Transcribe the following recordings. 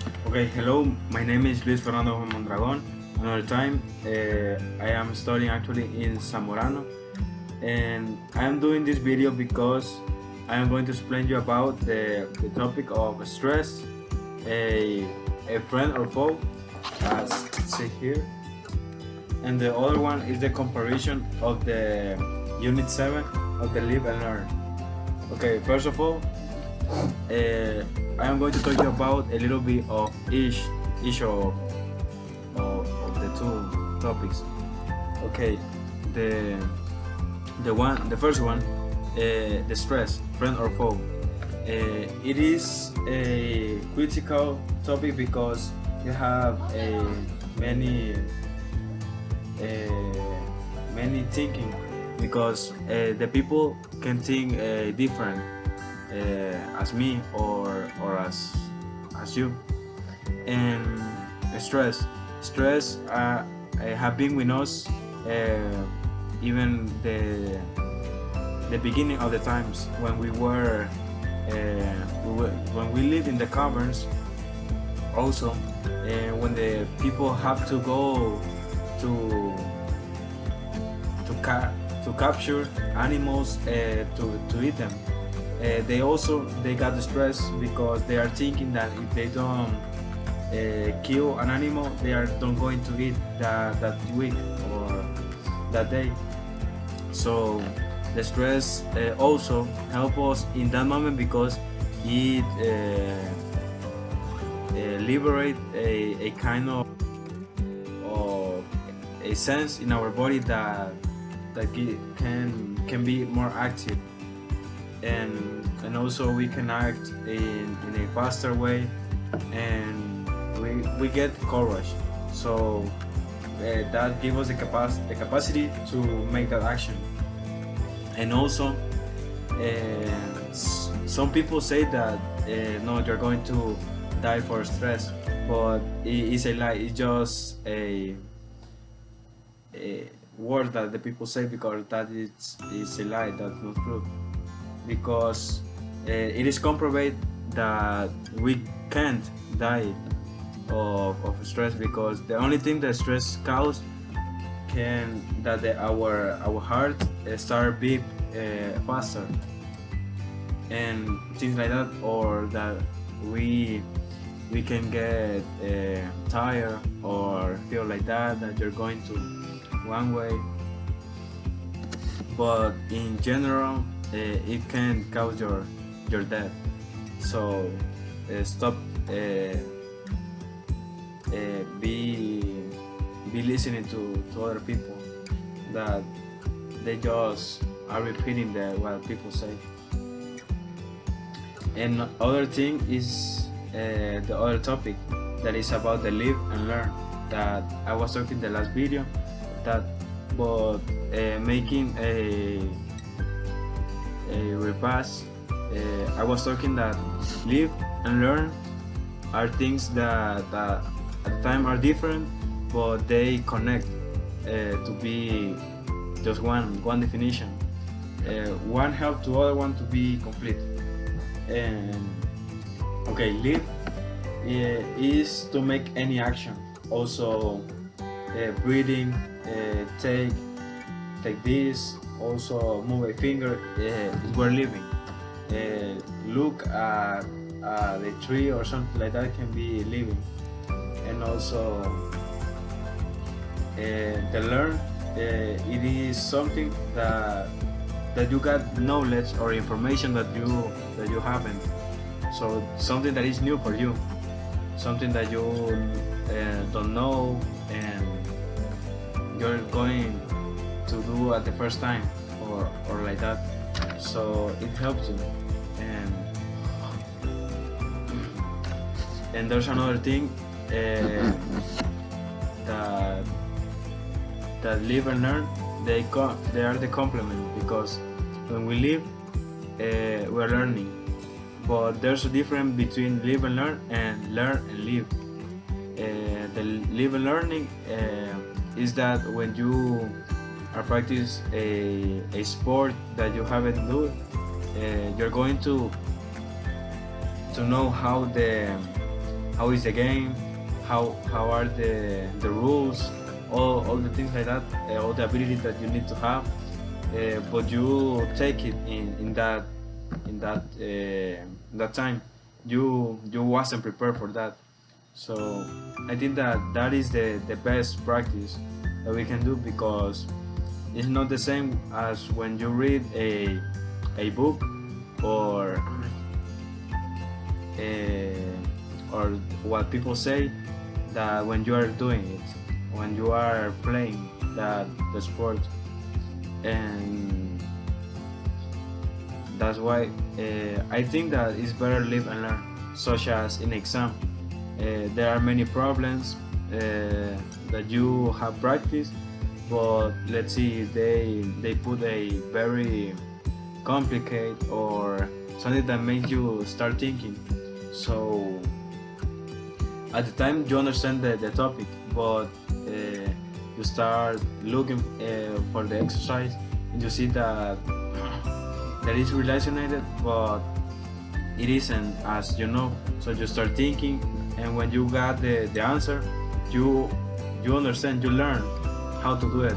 Okay, hello, my name is Luis Fernando Mondragon. Another time, I am studying actually in Zamorano, and I am doing this video because I am going to explain you about the topic of stress, a, a friend or foe, as say here, and the other one is the comparison of the Unit 7 of the Live and Learn. Okay, first of all, I am going to talk you about a little bit of each of the two topics. Okay, the first one, the stress, friend or foe. It is a critical topic because you have many thinking, because the people can think different as me or as you. And stress have been with us even the beginning of the times when when we lived in the caverns. Also, when the people have to go to capture animals to eat them. They got the stress because they are thinking that if they don't kill an animal, they are not going to eat that week or that day. So the stress also help us in that moment because it liberate a kind of a sense in our body that can be more active, and also we can act in a faster way, and we get courage. So that gives us the capacity to make that action. And also some people say that no, you're going to die for stress, but it's a lie. It's just a word that the people say, because that is a lie. That's not true, because it is comprobated that we can't die of stress, because the only thing that stress causes can that our heart start beat faster and things like that, or that we can get tired or feel like that you're going to one way. But in general, it can cause your death. So stop be listening to other people that they just are repeating what people say. And other thing is the other topic that is about the live and learn that I was talking the last video, that but making a repass. I was talking that live and learn are things that at the time are different, but they connect to be just one definition. One help to other one to be complete. And okay, live is to make any action. Also, breathing, take this. Also, move a finger. We're living. Look at the tree or something like that can be living. And also, the learn. It is something that you got knowledge or information that you haven't. So something that is new for you, something that you don't know and you're going to do at the first time, or like that. So it helps you. And there's another thing that live and learn. They are the complement, because when we live, we're learning. But there's a difference between live and learn and live. The live and learning is that when you are practice a sport that you haven't done, you're going to know how how is the game, how are the rules, all the things like that, all the abilities that you need to have, but you take it in that time. You wasn't prepared for that. So I think that is the best practice that we can do, because it's not the same as when you read a book, or or what people say, that when you are doing it, when you are playing the sport. And that's why I think that it's better live and learn, such as in exam. There are many problems that you have practiced, but let's see, they put a very complicated or something that makes you start thinking. So at the time you understand the topic, but you start looking for the exercise, and you see that is related, but it isn't, as you know. So you start thinking, and when you got the answer, you understand, you learn how to do it,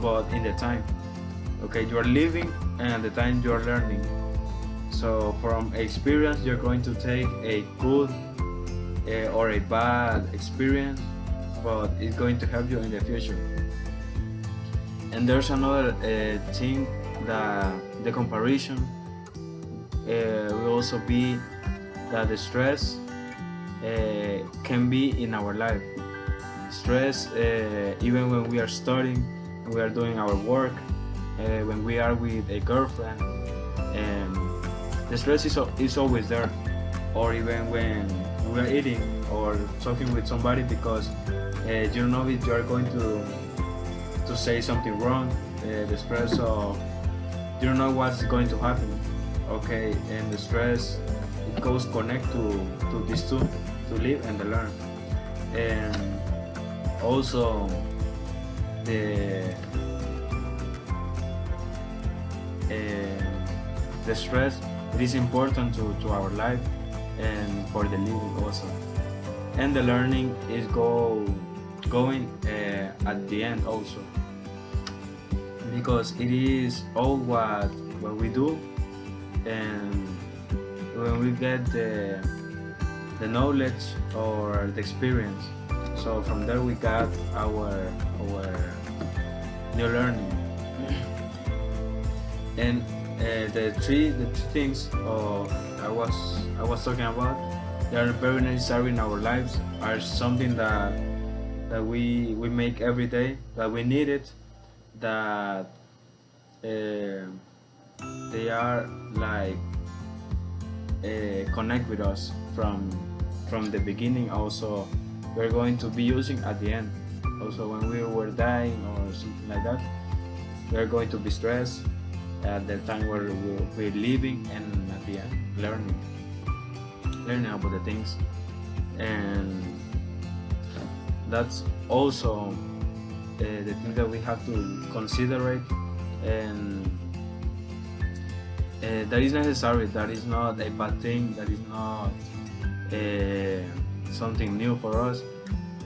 but in the time. Okay, you are living, and at the time you are learning. So from experience, you're going to take a good or a bad experience, but it's going to help you in the future. And there's another thing, that the comparison will also be that the stress can be in our life. Stress, even when we are studying, when we are doing our work, when we are with a girlfriend, and the stress is always there. Or even when we are eating or talking with somebody, because you don't know if you are going to say something wrong, the stress of you don't know what's going to happen. Okay, and the stress, it goes connect to these two, to live and to learn. And also the the stress, it is important to our life and for the living also. And the learning is going at the end also, because it is all what we do, and when we get the knowledge or the experience, so from there we got our new learning. And the three things I was talking about, they are very necessary in our lives, are something that we make every day, that we need it, that they are like connect with us from the beginning. Also, we're going to be using at the end. Also, when we were dying or something like that, we're going to be stressed at the time where we're living, and at the end learning about the things. And that's also the thing that we have to consider. And that is necessary, that is not a bad thing, that is not something new for us.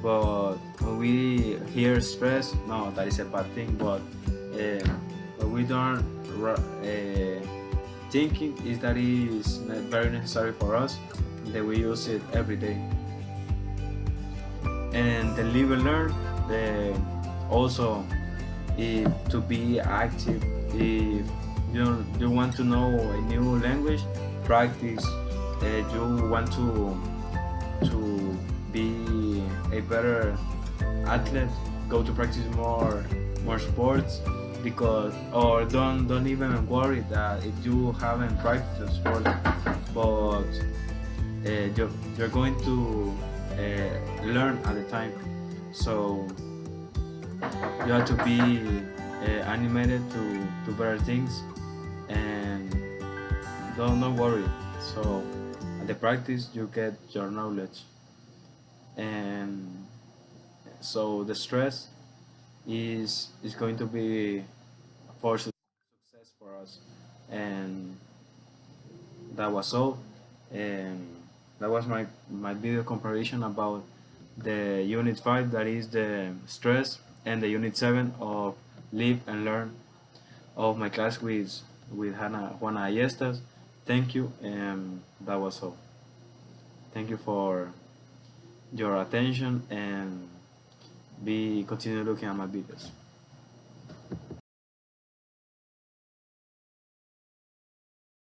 But when we hear stress, no, that is a bad thing. But what we don't thinking is that is very necessary for us, that we use it every day. And the live and learn, also to be active. If you want to know a new language, practice. You want to be a better athlete, go to practice more sports. Because, or don't even worry that if you haven't practiced a sport, but you're going to learn at the time. So you have to be animated to better things, and don't worry. So at the practice you get your knowledge. And so the stress is going to be for success for us. And that was all. And that was my video comparison about the Unit 5, that is the stress, and the Unit 7 of live and learn of my class with Juana Ayestas. Thank you, and that was all. Thank you for your attention, and be continue looking at my videos.